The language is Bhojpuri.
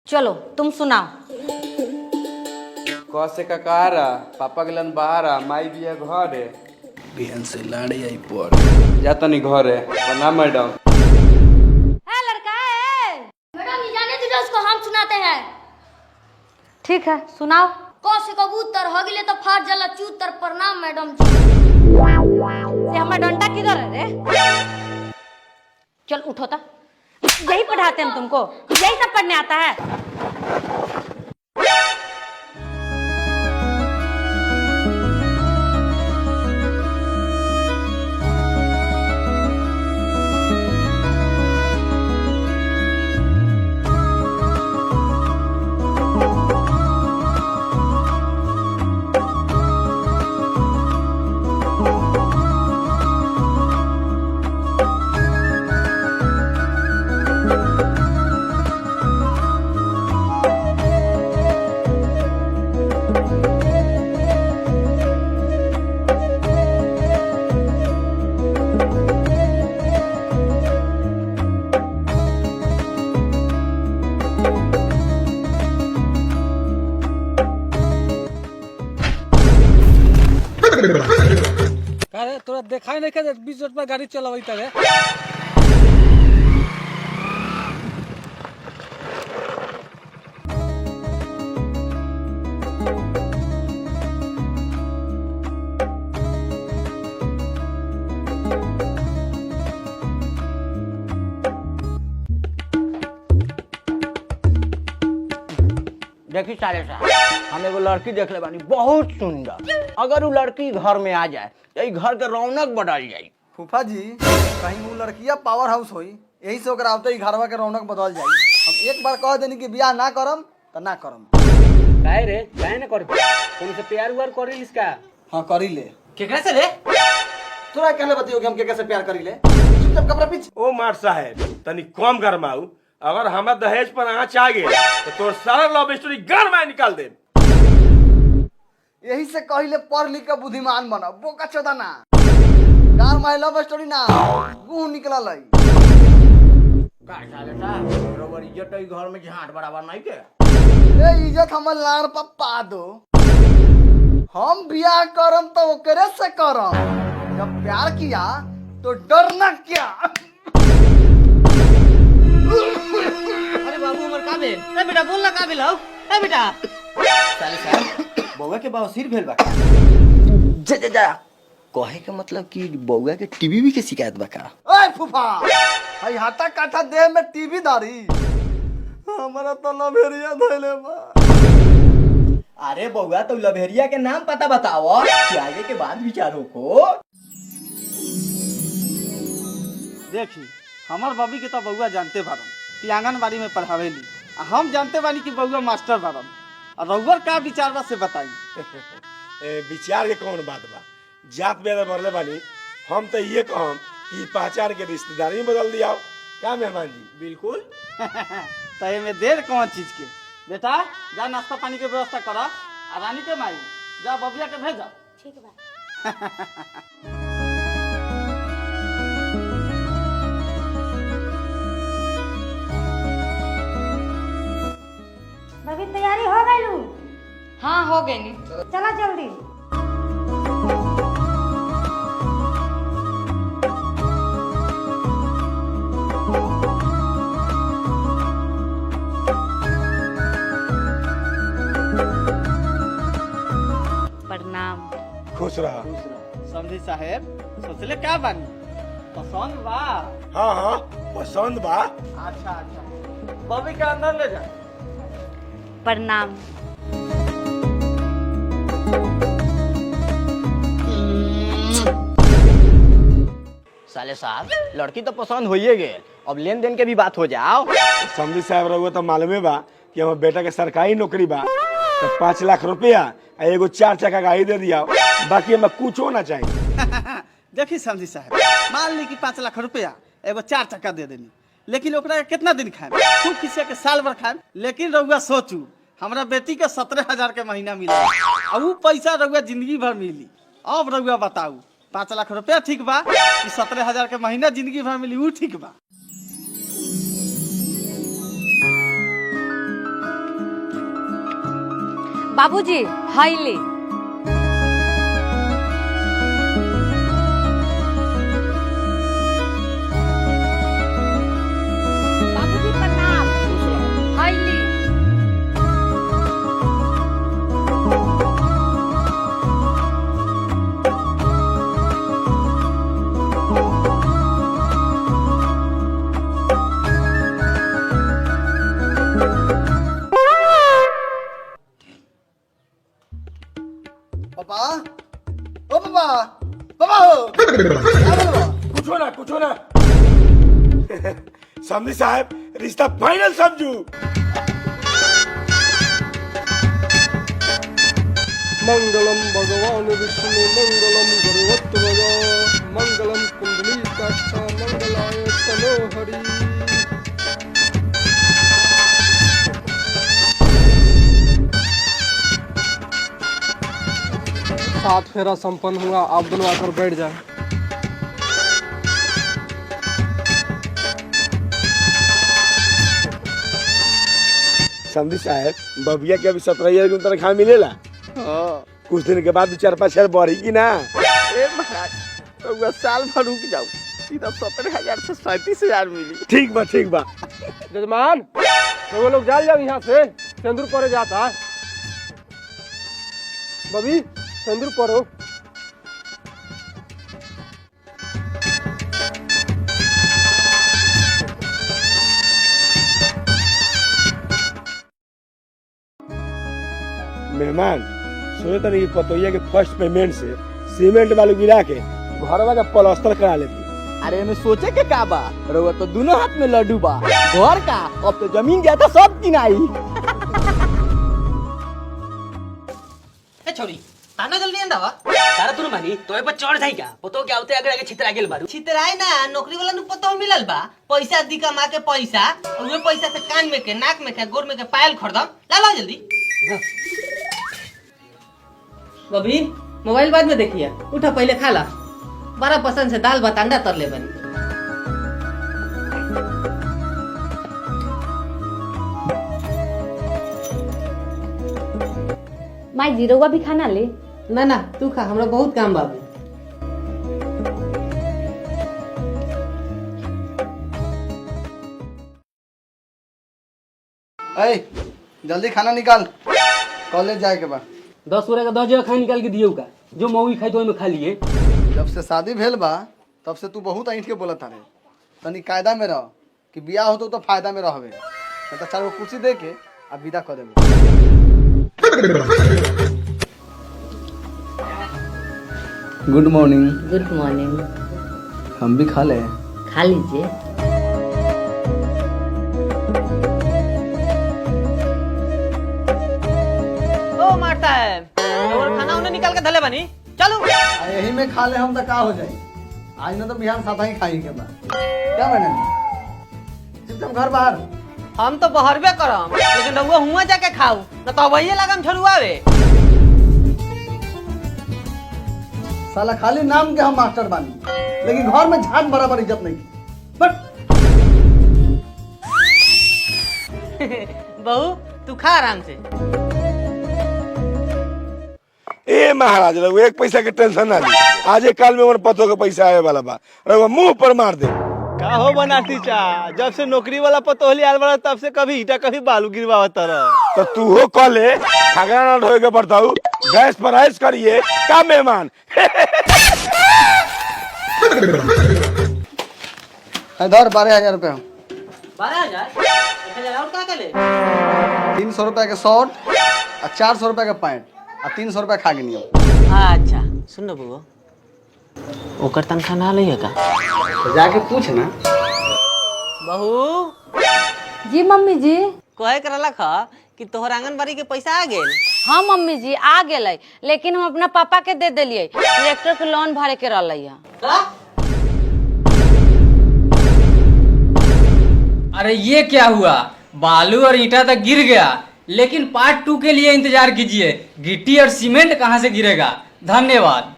चलो तुम सुनाओ। क से ककारा पापा गेलन बाहरा माई बिया घरे बिहन से लाड़ी आई पड़ जा तनी घरे प्रणाम मैडम। है लड़का है। मैडम ये जाने दीजिए उसको, हम सुनाते हैं। ठीक है सुनाओ। क से कबूतर हगिले तो फाट जाला चूतर। प्रणाम मैडम जी। ये हमारा डंडा किधर है रे? चल उठो ता। यही पढ़ाते हैं तुमको, यही सब पढ़ने आता है। अरे तोरा देखाई नहीं के 20 रोड पर गाड़ी चलावई तरे। देखी साले साहब, हम एगो लड़की देख ले बानी बहुत सुंदर। अगर वो लड़की घर में आ जाए तो ई घर के रौनक बदल जाई। फूफा जी कहीं वो लड़किया पावर हाउस होई, यही से ओकरा आवते ही घरवा के रौनक बदल जाई। हम एक बार कह देनी कि बियाह ना करम तो ना करम। काहे रे काहे ना करबी? कोनो से प्यार व्यार करी इसका? हाँ करी ले। केकरा से रे? तोरा कहले बतियो कि हम के कैसे प्यार करी ले। चुपचाप कपड़ा पीछ। ओ मार साहेब तनी कम गरमाऊ। अगर हमार दहेज पर आँच आ गए तो तोर सारा लव स्टोरी घर में निकाल दे। यही से कहिले पढ़ लिख के बुद्धिमान बना, बोका चोदा ना। गार माय लव स्टोरी ना गुह निकलल है। का साले साहब, बरोबर इज्जत ई घर में झांट बराबर नहीं के। ए इज्जत हमर लाड़ पप्पा दो। हम बियाह करम तो ओकरे से करम। जब प्यार किया तो डरना क्या। अरे बाबू हमर का भेल? ए बेटा बोल ना का भेल हौ? ए बेटा साले साहब, बउआ के बवासीर भेल बा। जा जा जा कहे के मतलब कि बउआ के टीवी भी के शिकायत बा का? ओए फूफा, हई हाथा काठा देह में टीवी दारी। हमरा तो लभेरिया धइले बा। अरे बउआ तो लभेरिया के नाम पता बताओ कि आगे के बाद विचारों को। देखी हमार बबी के तो बउआ जानते बारन कि आंगनबाड़ी में पढ़ावेली। हम जानते बानी कि बउआ मास्टर बारन। और रउअर का विचार बा से बताई। विचार के कौन बात बा? जात बेदर मरले बानी। हम तो ये कहम कि पहचान के रिश्तेदारी में बदल दिया क्या मेहमान जी? बिल्कुल। तो ये में देर कौन चीज के? बेटा जा नाश्ता पानी के व्यवस्था करा। आ रानी के माई जा बबिया के भेजा। ठीक बा। बबी तैयारी हो गई लू? हाँ हो गई नी। चला जल्दी। प्रणाम। खुश रहा। समझी साहेब सोचले का बानी? पसंद बा? हाँ हाँ पसंद बा। अच्छा अच्छा बबी के अंदर ले जा। प्रणाम। साले साहब, लड़की तो पसंद होइए गए, अब लेन देन के भी बात हो जाओ। समझी साहब रहुआ तो मालूमे बा कि हमारे बेटा के सरकारी नौकरी बा। तो 5 लाख रुपया आ एगो 4 चक्का गाड़ी दे दिया, बाकी हमें कुछ होना चाहिए। देखी समझी साहब, मान ली कि 5 लाख रुपया एगो 4 चक्का दे देनी, लेकिन ओकरा के कितना दिन खाए? तू किसी के साल भर खाए। लेकिन रउआ सोचू हमरा बेटी के 17,000 के महीना मिला और वो पैसा रउआ जिंदगी भर मिली। अब रउआ बताऊ 5 लाख रुपया ठीक बा कि 17,000 के महीना जिंदगी भर मिली वो ठीक बा? बाबूजी हाईली बाबूजी प्रणाम हाईली पापा ओ पापा पापा हो क्या बोल बा? कुछ हो ना समझी साहब रिश्ता फाइनल समझू। मंगलम भगवान विष्णु मंगलम गुरुवत्तवज मंगलम कुंडली काक्षा मंगलाय तनोहरि। सात फेरा संपन्न हुआ, आप दोनों आकर बैठ जाए। समझी साहब बबिया के अभी 17,000 की तनख्वाह मिलेला। कुछ दिन के बाद 4-5 हजार बढ़ी की ना। ए महाराज रउआ साल भर रुक जाओ, सीधा 17,000 से 37,000 मिली। ठीक बा जजमान तो वो लोग जाल जाओ यहाँ से, सिंदूर परे जाता है। बबी सिंदूर परो। मेहमान सुने तनी कि पतोहिया के फर्स्ट पेमेंट से सीमेंट बालू गिरा के घरवा का प्लास्टर करा लेती। अरे में सोचे के का बा, रउआ तो दोनों हाथ में लड्डू बा। घर का अब तो जमीन जाता सब किनाई। ए छोरी ताना जल्दी अंदावा तारा तू मानी तोए पर चढ़ जाई का पतो क्या होते अगर आगे छितरा गेल बारू छितराई ना नौकरी वाला नु पतो मिलल बा पैसा दी कमा के पैसा और वे पैसा से कान में के नाक में के गोर में के पायल खरीदम ला ला जल्दी बबी मोबाइल बाद में देखिए उठा पहले खा ला बड़ा पसंद से दाल भात अंडा तर ले बनी माई जीरोवा भी खाना ले। ना ना तू खा हमरा बहुत काम बाबू ए जल्दी खाना निकाल, कॉलेज जाए के बा। 10 का 10 जगह खाना निकाल के दियो का जो मौगी खाई तो ओमे खा लिए जब से शादी भेल बा तब से तू बहुत ऐंठ के बोलत तारे। तनी कायदा में रह कि बियाह होतो तो फायदा में रहबे, नहीं तो 4 गो कुर्सी दे के अब विदा कर देबे। Good morning. Good morning. हम भी खा ले। खा लीजिए। ओ मारता है और खाना उन्हें निकाल के धले बनी चलो यही में खा ले हम तो का हो जाए। आज ना तो बिहान साथ ही खाई के बा। क्या मैंने चुपचाप घर बाहर। हम तो बहरबे करम लेकिन रउआ हुआ जाके खाऊ न तो वही लगम छड़ुआवे साला खाली नाम के हम मास्टर बानी, लेकिन घर में झाट बराबर इज्जत नहीं। बट बहू तू खा आराम से। ए महाराज रघु एक पैसा के टेंशन ना ली, आज काल में उन पतो के पैसा आए वाला बा, रघु मुंह पर मार दे। का हो बनाती चा, जब से नौकरी वाला पतोहली आल बड़ा तब से कभी ईटा कभी बालू गिरवावत रह। तो तू हो कॉले खगड़ा ना ढोए के पड़ताऊ, गैस पर आइस करिए का मेहमान। इधर 12,000 रुपया। 12,000 और क्या करे 300 रुपया के शर्ट और 400 रुपया के पैंट और 300 रुपया खा गिनी। अच्छा सुन बबू ओकर तनखा ना लइए का तो जाके पूछ ना। बहू जी मम्मी जी। कहे करला खा कि तोहर आंगनबाड़ी के पैसा आ गेल। हाँ मम्मी जी आ गए, लेकिन हम अपना पापा के दे दिलिए, ट्रैक्टर के लोन भरे के रहले। अरे ये क्या हुआ, बालू और ईंटा तक गिर गया, लेकिन पार्ट 2 के लिए इंतजार कीजिए, गिट्टी और सीमेंट कहाँ से गिरेगा। धन्यवाद।